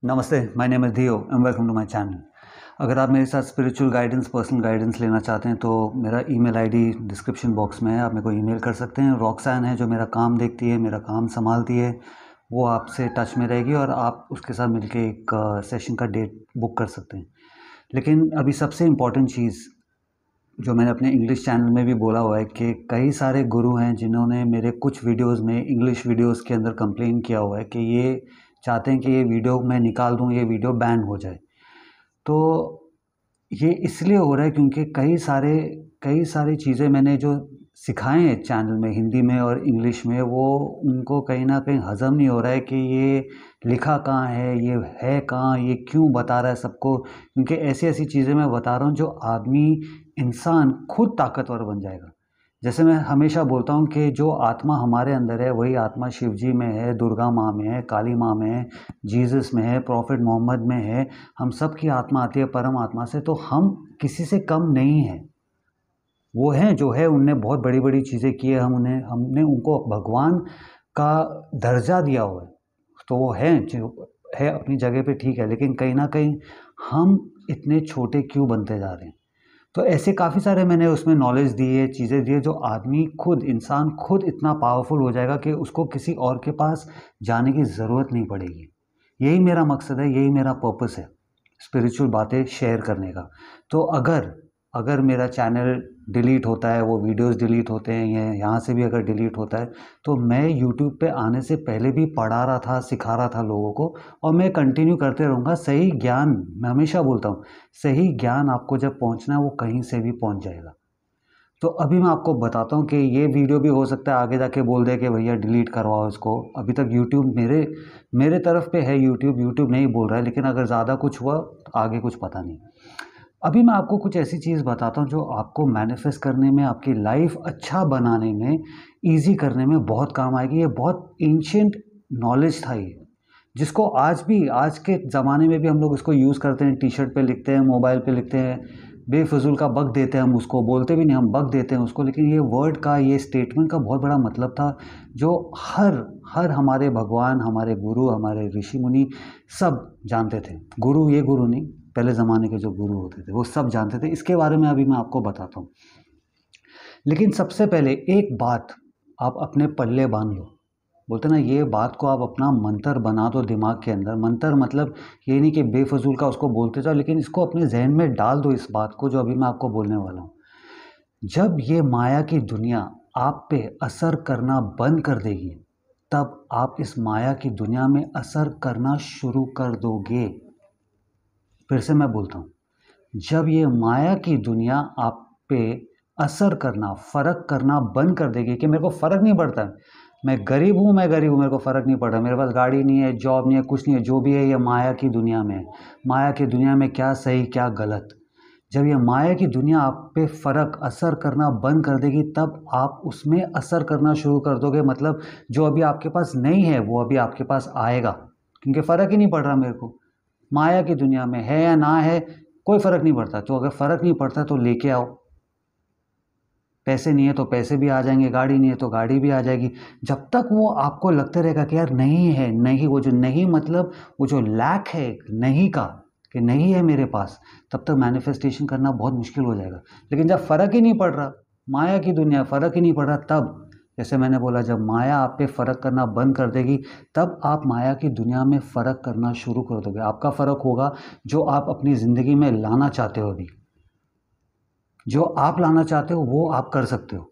नमस्ते, my name is दियो and welcome to my channel. अगर आप मेरे साथ स्पिरिचुअल गाइडेंस, पर्सनल गाइडेंस लेना चाहते हैं तो मेरा ईमेल आईडी डिस्क्रिप्शन बॉक्स में है, आप मेरे को ईमेल कर सकते हैं। रॉक्सान है जो मेरा काम देखती है, मेरा काम संभालती है, वो आपसे टच में रहेगी और आप उसके साथ मिलके एक सेशन का डेट बुक कर सकते हैं। लेकिन अभी सबसे इम्पॉर्टेंट चीज़ जो मैंने अपने इंग्लिश चैनल में भी बोला हुआ है कि कई सारे गुरु हैं जिन्होंने मेरे कुछ वीडियोज़ में, इंग्लिश वीडियोज़ के अंदर कंप्लेन किया हुआ है कि ये चाहते हैं कि ये वीडियो मैं निकाल दूँ, ये वीडियो बैन हो जाए। तो ये इसलिए हो रहा है क्योंकि कई सारी चीज़ें मैंने जो सिखाए हैं चैनल में, हिंदी में और इंग्लिश में, वो उनको कहीं न कहीं हज़म नहीं हो रहा है कि ये लिखा कहाँ ये है कहाँ, ये क्यों बता रहा है सबको। क्योंकि ऐसी-ऐसी चीज़ें मैं बता रहा हूँ जो आदमी, इंसान खुद ताकतवर बन जाएगा। जैसे मैं हमेशा बोलता हूँ कि जो आत्मा हमारे अंदर है वही आत्मा शिव जी में है, दुर्गा माँ में है, काली माँ में है, जीसस में है, प्रॉफिट मोहम्मद में है। हम सब की आत्मा आती है परम आत्मा से, तो हम किसी से कम नहीं हैं। वो हैं जो है, उनने बहुत बड़ी-बड़ी चीज़ें की है, हमने उनको भगवान का दर्जा दिया हुआ है। तो वो हैं जो है अपनी जगह पे ठीक है, लेकिन कहीं न कहीं हम इतने छोटे क्यों बनते जा रहे हैं? तो ऐसे काफ़ी सारे मैंने उसमें नॉलेज दी है, चीज़ें दी है, जो आदमी खुद, इंसान खुद इतना पावरफुल हो जाएगा कि उसको किसी और के पास जाने की ज़रूरत नहीं पड़ेगी। यही मेरा मकसद है, यही मेरा पर्पस है, स्पिरिचुअल बातें शेयर करने का। तो अगर मेरा चैनल डिलीट होता है, वो वीडियोज़ डिलीट होते हैं, या यहाँ से भी अगर डिलीट होता है, तो मैं यूट्यूब पे आने से पहले भी पढ़ा रहा था, सिखा रहा था लोगों को, और मैं कंटिन्यू करते रहूँगा। सही ज्ञान, मैं हमेशा बोलता हूँ, सही ज्ञान आपको जब पहुँचना है वो कहीं से भी पहुँच जाएगा। तो अभी मैं आपको बताता हूँ कि ये वीडियो भी हो सकता है आगे जाके बोल दे कि भैया डिलीट करवाओ इसको। अभी तक यूट्यूब मेरे तरफ पे है, यूट्यूब नहीं बोल रहा है, लेकिन अगर ज़्यादा कुछ हुआ तो आगे कुछ पता नहीं। अभी मैं आपको कुछ ऐसी चीज़ बताता हूँ जो आपको मैनिफेस्ट करने में, आपकी लाइफ अच्छा बनाने में, ईज़ी करने में बहुत काम आएगी। ये बहुत एंशिएंट नॉलेज था ये, जिसको आज के ज़माने में भी हम लोग इसको यूज़ करते हैं, टी-शर्ट पे लिखते हैं, मोबाइल पे लिखते हैं, बेफ़िज़ूल का बक देते हैं हम उसको, बोलते भी नहीं, हम बक देते हैं उसको। लेकिन ये वर्ड का, ये स्टेटमेंट का बहुत बड़ा मतलब था, जो हर हमारे भगवान, हमारे गुरु, हमारे ऋषि-मुनि सब जानते थे। गुरु, ये गुरु नहीं, पहले ज़माने के जो गुरु होते थे वो सब जानते थे। इसके बारे में अभी मैं आपको बताता हूँ। लेकिन सबसे पहले एक बात आप अपने पल्ले बाँध लो। बोलते ना, ये बात को आप अपना मंत्र बना दो दिमाग के अंदर। मंत्र मतलब ये नहीं कि बेफजूल का उसको बोलते जाओ, लेकिन इसको अपने जहन में डाल दो, इस बात को जो अभी मैं आपको बोलने वाला हूँ। जब ये माया की दुनिया आप पे असर करना बंद कर देगी, तब आप इस माया की दुनिया में असर करना शुरू कर दोगे। फिर से मैं बोलता हूँ, जब ये माया की दुनिया आप पे असर करना, फ़र्क करना बंद कर देगी कि मेरे को फ़र्क नहीं पड़ता, मैं गरीब हूँ, मेरे को फ़र्क नहीं पड़ रहा, मेरे पास गाड़ी नहीं है, जॉब नहीं है, कुछ नहीं है, जो भी है ये माया की दुनिया में है। माया की दुनिया में क्या सही, क्या गलत। जब ये माया की दुनिया आप पे फ़र्क, असर करना बंद कर देगी, तब आप उसमें असर करना शुरू कर दोगे। मतलब जो अभी आपके पास नहीं है, वो अभी आपके पास आएगा, क्योंकि फ़र्क ही नहीं पड़ रहा मेरे को। माया की दुनिया में है या ना है, कोई फ़र्क नहीं पड़ता। तो अगर फ़र्क नहीं पड़ता तो लेके आओ। पैसे नहीं है तो पैसे भी आ जाएँगे, गाड़ी नहीं है तो गाड़ी भी आ जाएगी। जब तक वो आपको लगता रहेगा कि यार नहीं है, नहीं, वो जो नहीं मतलब वो जो लैक है नहीं का, कि नहीं है मेरे पास, तब तक मैनिफेस्टेशन करना बहुत मुश्किल हो जाएगा। लेकिन जब फ़र्क ही नहीं पड़ रहा, माया की दुनिया फ़र्क ही नहीं पड़ रहा, तब जैसे मैंने बोला, जब माया आप पे फ़र्क करना बंद कर देगी, तब आप माया की दुनिया में फ़र्क करना शुरू कर दोगे। आपका फ़र्क होगा जो आप अपनी ज़िंदगी में लाना चाहते हो अभी। जो आप लाना चाहते हो वो आप कर सकते हो।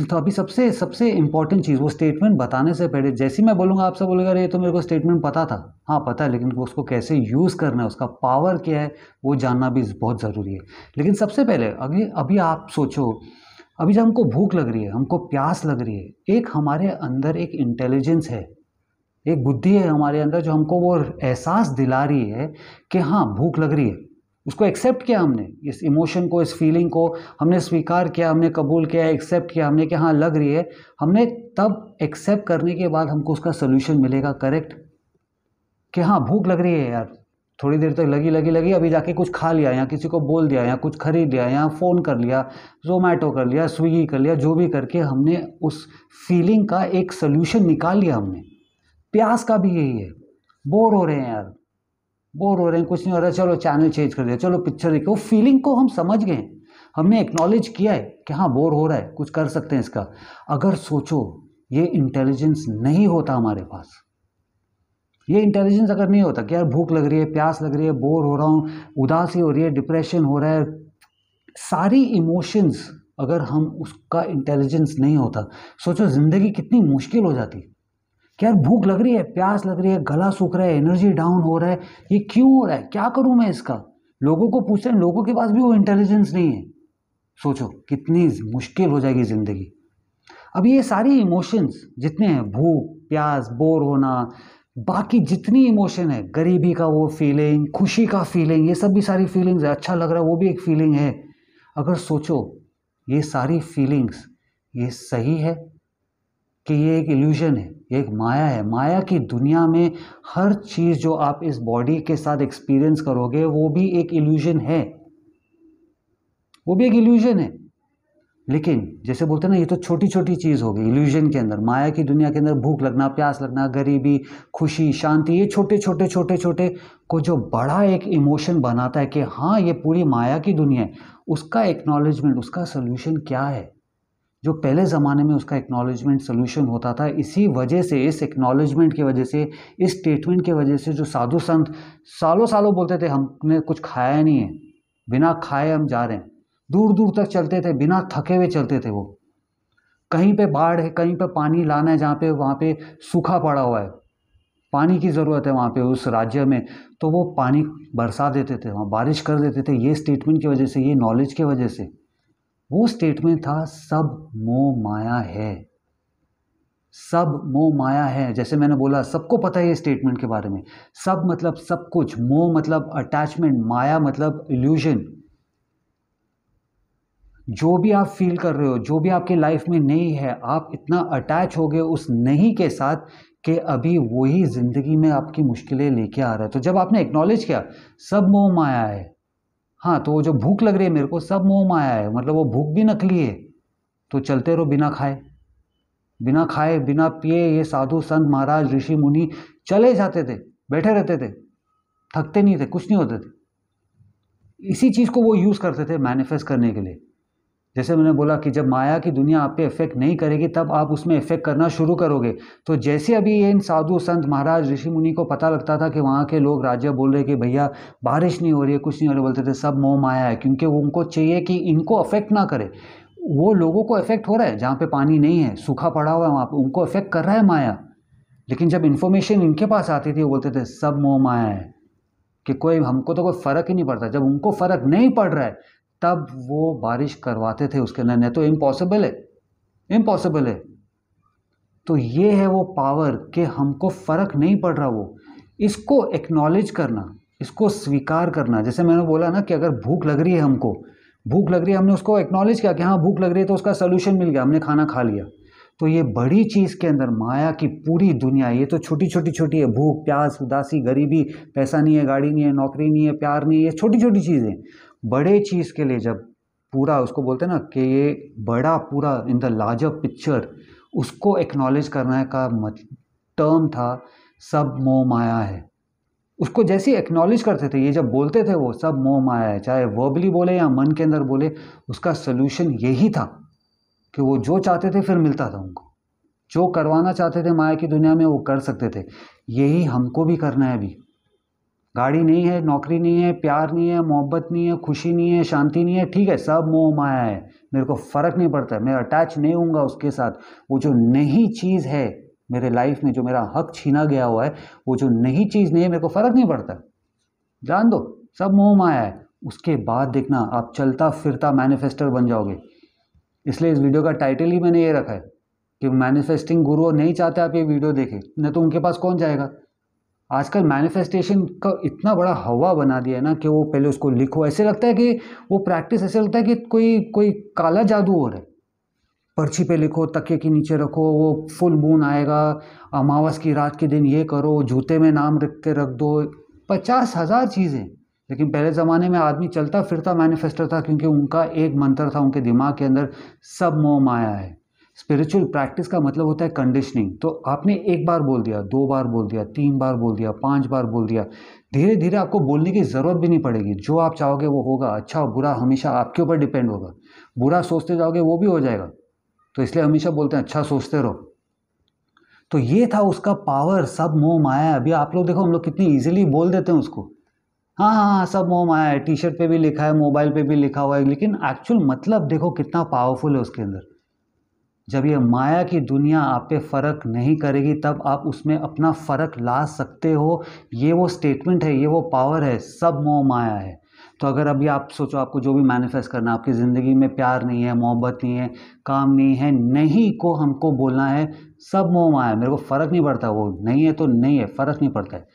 तो अभी सबसे सबसे इम्पोर्टेंट चीज़, वो स्टेटमेंट बताने से पहले, जैसे ही मैं बोलूँगा आप सब बोलेगा अरे ये तो मेरे को स्टेटमेंट पता था। हाँ पता है, लेकिन उसको कैसे यूज़ करना है, उसका पावर क्या है, वो जानना भी बहुत ज़रूरी है। लेकिन सबसे पहले अभी अभी आप सोचो, अभी जब हमको भूख लग रही है, हमको प्यास लग रही है, एक हमारे अंदर एक इंटेलिजेंस है, एक बुद्धि है हमारे अंदर जो हमको वो एहसास दिला रही है कि हाँ भूख लग रही है। उसको एक्सेप्ट किया हमने, इस इमोशन को, इस फीलिंग को हमने स्वीकार किया, हमने कबूल किया, एक्सेप्ट किया हमने कि हाँ लग रही है। हमने तब एक्सेप्ट करने के बाद हमको उसका सोल्यूशन मिलेगा, करेक्ट, कि हाँ भूख लग रही है यार, थोड़ी देर तक लगी, अभी जाके कुछ खा लिया, या किसी को बोल दिया, या कुछ खरीद लिया, या फ़ोन कर लिया, ज़ोमैटो कर लिया, स्विगी कर लिया, जो भी करके हमने उस फीलिंग का एक सोल्यूशन निकाल लिया हमने। प्यास का भी यही है। बोर हो रहे हैं यार, बोर हो रहे हैं, कुछ नहीं हो रहा है, चलो चैनल चेंज कर दिया, चलो पिक्चर देखो। वो फीलिंग को हम समझ गए, हमने एक्नॉलेज किया है कि हाँ बोर हो रहा है, कुछ कर सकते हैं इसका। अगर सोचो ये इंटेलिजेंस नहीं होता हमारे पास, ये इंटेलिजेंस अगर नहीं होता कि यार भूख लग रही है, प्यास लग रही है, बोर हो रहा हूँ, उदासी हो रही है, डिप्रेशन हो रहा है, सारी इमोशंस, अगर हम उसका इंटेलिजेंस नहीं होता, सोचो ज़िंदगी कितनी मुश्किल हो जाती। कि यार भूख लग रही है, प्यास लग रही है, गला सूख रहा है, एनर्जी डाउन हो रहा है, ये क्यों हो रहा है, क्या करूं मैं इसका? लोगों को पूछते हैं, लोगों के पास भी वो इंटेलिजेंस नहीं है। सोचो कितनी मुश्किल हो जाएगी ज़िंदगी। अब ये सारी इमोशंस जितने हैं, भूख, प्यास, बोर होना, बाकी जितनी इमोशन है, गरीबी का वो फीलिंग, खुशी का फीलिंग, ये सब भी सारी फीलिंग्स है, अच्छा लग रहा है वो भी एक फीलिंग है। अगर सोचो ये सारी फीलिंग्स, ये सही है कि ये एक इल्यूजन है, ये एक माया है? माया की दुनिया में हर चीज़ जो आप इस बॉडी के साथ एक्सपीरियंस करोगे वो भी एक इल्यूजन है, वो भी एक इल्यूजन है। लेकिन जैसे बोलते हैं ना, ये तो छोटी छोटी चीज़ हो गई इल्यूजन के अंदर, माया की दुनिया के अंदर भूख लगना, प्यास लगना, गरीबी, खुशी, शांति, ये छोटे छोटे छोटे छोटे को जो बड़ा एक इमोशन बनाता है कि हाँ ये पूरी माया की दुनिया है, उसका एक्नॉलेजमेंट, उसका सोल्यूशन क्या है? जो पहले ज़माने में उसका एक्नॉलेजमेंट सोल्यूशन होता था, इसी वजह से, इस एक्नॉलेजमेंट की वजह से, इस स्टेटमेंट की वजह से जो साधु संत सालों सालों बोलते थे हमने कुछ खाया नहीं है, बिना खाए हम जा रहे हैं, दूर दूर तक चलते थे, बिना थके हुए चलते थे। वो कहीं पे बाढ़ है, कहीं पे पानी लाना है, जहाँ पे वहाँ पे सूखा पड़ा हुआ है, पानी की ज़रूरत है वहाँ पे उस राज्य में, तो वो पानी बरसा देते थे, वहाँ बारिश कर देते थे। ये स्टेटमेंट की वजह से, ये नॉलेज की वजह से। वो स्टेटमेंट था सब मोह माया है, सब मोह माया है। जैसे मैंने बोला सबको पता है ये स्टेटमेंट के बारे में, सब मतलब सब कुछ, मोह मतलब अटैचमेंट, माया मतलब इल्यूजन। जो भी आप फील कर रहे हो, जो भी आपकी लाइफ में नहीं है, आप इतना अटैच हो गए उस नहीं के साथ कि अभी वही ज़िंदगी में आपकी मुश्किलें लेके आ रहा है। तो जब आपने एक्नॉलेज किया सब मोह माया है, हाँ, तो वो जो भूख लग रही है मेरे को, सब मोह माया है, मतलब वो भूख भी नकली है, तो चलते रहो बिना खाए, बिना खाए बिना पिए। ये साधु संत महाराज ऋषि मुनि चले जाते थे, बैठे रहते थे, थकते नहीं थे, कुछ नहीं होते थे। इसी चीज़ को वो यूज़ करते थे मैनिफेस्ट करने के लिए। जैसे मैंने बोला कि जब माया की दुनिया आप पे इफेक्ट नहीं करेगी, तब आप उसमें इफेक्ट करना शुरू करोगे। तो जैसे अभी इन साधु संत महाराज ऋषि मुनि को पता लगता था कि वहाँ के लोग राज्य बोल रहे कि भैया बारिश नहीं हो रही है, कुछ नहीं हो रहा, बोलते थे सब मोह माया है, क्योंकि उनको चाहिए कि इनको अफेक्ट ना करे। वो लोगों को इफेक्ट हो रहा है, जहाँ पे पानी नहीं है, सूखा पड़ा हुआ है, वहाँ पे उनको इफेक्ट कर रहा है माया। लेकिन जब इन्फॉर्मेशन इनके पास आती थी, वो बोलते थे सब मोह माया है, कि कोई हमको तो कोई फ़र्क ही नहीं पड़ता। जब उनको फ़र्क नहीं पड़ रहा है, तब वो बारिश करवाते थे उसके अंदर, नहीं तो इम्पॉसिबल है, इम्पॉसिबल है। तो ये है वो पावर कि हमको फ़र्क नहीं पड़ रहा, वो इसको एक्नॉलेज करना, इसको स्वीकार करना। जैसे मैंने बोला ना कि अगर भूख लग रही है हमको, भूख लग रही है, हमने उसको एक्नॉलेज किया कि हाँ भूख लग रही है, तो उसका सोल्यूशन मिल गया, हमने खाना खा लिया। तो ये बड़ी चीज़ के अंदर माया की पूरी दुनिया, ये तो छोटी छोटी छोटी है, भूख, प्यास, उदासी, गरीबी, पैसा नहीं है, गाड़ी नहीं है, नौकरी नहीं है, प्यार नहीं है, ये छोटी छोटी चीज़ें। बड़े चीज़ के लिए जब पूरा उसको बोलते हैं ना कि ये बड़ा पूरा इन द लार्जर पिक्चर, उसको एक्नॉलेज करना का टर्म था सब मोह माया है। उसको जैसे ही एक्नॉलेज करते थे, ये जब बोलते थे वो सब मोह माया है, चाहे वर्बली बोले या मन के अंदर बोले, उसका सोल्यूशन यही था कि वो जो चाहते थे फिर मिलता था उनको, जो करवाना चाहते थे माया की दुनिया में वो कर सकते थे। यही हमको भी करना है अभी। गाड़ी नहीं है, नौकरी नहीं है, प्यार नहीं है, मोहब्बत नहीं है, खुशी नहीं है, शांति नहीं है, ठीक है, सब मोह माया है, मेरे को फ़र्क नहीं पड़ता, मैं अटैच नहीं हूँगा उसके साथ। वो जो नई चीज़ है मेरे लाइफ में, जो मेरा हक छीना गया हुआ है, वो जो नई चीज़ नहीं है, मेरे को फ़र्क नहीं पड़ता, जान दो, सब मोह माया है। उसके बाद देखना आप चलता फिरता मैनिफेस्टर बन जाओगे। इसलिए इस वीडियो का टाइटल ही मैंने ये रखा है कि मैनिफेस्टिंग गुरु नहीं चाहते आप ये वीडियो देखें, नहीं तो उनके पास कौन जाएगा। आजकल मैनिफेस्टेशन का इतना बड़ा हवा बना दिया है ना कि वो पहले उसको लिखो, ऐसे लगता है कि वो प्रैक्टिस, ऐसे लगता है कि कोई कोई काला जादू हो रहा है। पर्ची पे लिखो, तकिए के नीचे रखो, वो फुल मून आएगा, अमावस की रात के दिन ये करो, जूते में नाम रख के रख दो, 50,000 चीज़ें। लेकिन पहले ज़माने में आदमी चलता फिरता मैनिफेस्टर था, क्योंकि उनका एक मंत्र था उनके दिमाग के अंदर, सब मोह माया है। स्पिरिचुअल प्रैक्टिस का मतलब होता है कंडीशनिंग। तो आपने एक बार बोल दिया, 2 बार बोल दिया, 3 बार बोल दिया, 5 बार बोल दिया, धीरे धीरे आपको बोलने की ज़रूरत भी नहीं पड़ेगी। जो आप चाहोगे वो होगा। अच्छा और बुरा हमेशा आपके ऊपर डिपेंड होगा। बुरा सोचते जाओगे वो भी हो जाएगा। तो इसलिए हमेशा बोलते हैं अच्छा सोचते रहो। तो ये था उसका पावर, सब मोह माया है। अभी आप लोग देखो हम लोग कितनी ईजिली बोल देते हैं उसको। हाँ हाँ हाँ, सब मोह माया है, टी शर्ट पे भी लिखा है, मोबाइल पे भी लिखा हुआ है, लेकिन एक्चुअल मतलब देखो कितना पावरफुल है उसके अंदर। जब ये माया की दुनिया आप पे फ़र्क नहीं करेगी तब आप उसमें अपना फ़र्क ला सकते हो। ये वो स्टेटमेंट है, ये वो पावर है, सब मोह माया है। तो अगर अभी आप सोचो आपको जो भी मैनिफेस्ट करना है, आपकी ज़िंदगी में प्यार नहीं है, मोहब्बत नहीं है, काम नहीं है, नहीं को हमको बोलना है सब मोह माया है, मेरे को फ़र्क नहीं पड़ता, वो नहीं है तो नहीं है, फ़र्क नहीं पड़ता है।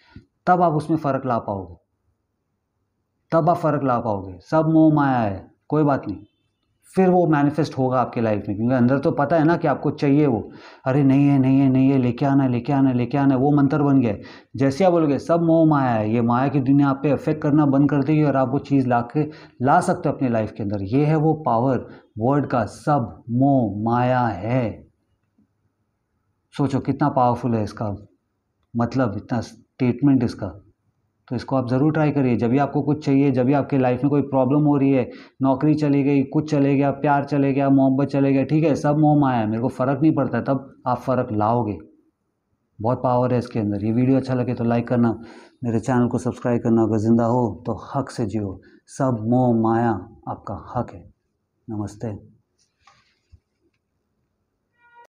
तब आप उसमें फ़र्क ला पाओगे, तब आप फ़र्क ला पाओगे। सब मोह माया है, कोई बात नहीं। फिर वो मैनिफेस्ट होगा आपके लाइफ में, क्योंकि अंदर तो पता है ना कि आपको चाहिए वो। अरे नहीं है नहीं है नहीं है, लेके आना है लेके आना है लेके आना है, वो मंत्र बन गया है। जैसे आप बोलोगे सब मोह माया है, ये माया की दुनिया आप पे अफेक्ट करना बंद कर देगी और आप वो चीज़ ला सकते हो अपनी लाइफ के अंदर। ये है वो पावर वर्ड का, सब मोह माया है। सोचो कितना पावरफुल है इसका मतलब, इतना स्टेटमेंट इसका। तो इसको आप ज़रूर ट्राई करिए। जब भी आपको कुछ चाहिए, जब भी आपके लाइफ में कोई प्रॉब्लम हो रही है, नौकरी चली गई, कुछ चले गया, प्यार चले गया, मोहब्बत चले गया, ठीक है, सब मोह माया है, मेरे को फ़र्क नहीं पड़ता है, तब आप फ़र्क लाओगे। बहुत पावर है इसके अंदर। ये वीडियो अच्छा लगे तो लाइक करना, मेरे चैनल को सब्सक्राइब करना। अगर ज़िंदा हो तो हक से जियो, सब मोह माया आपका हक है। नमस्ते।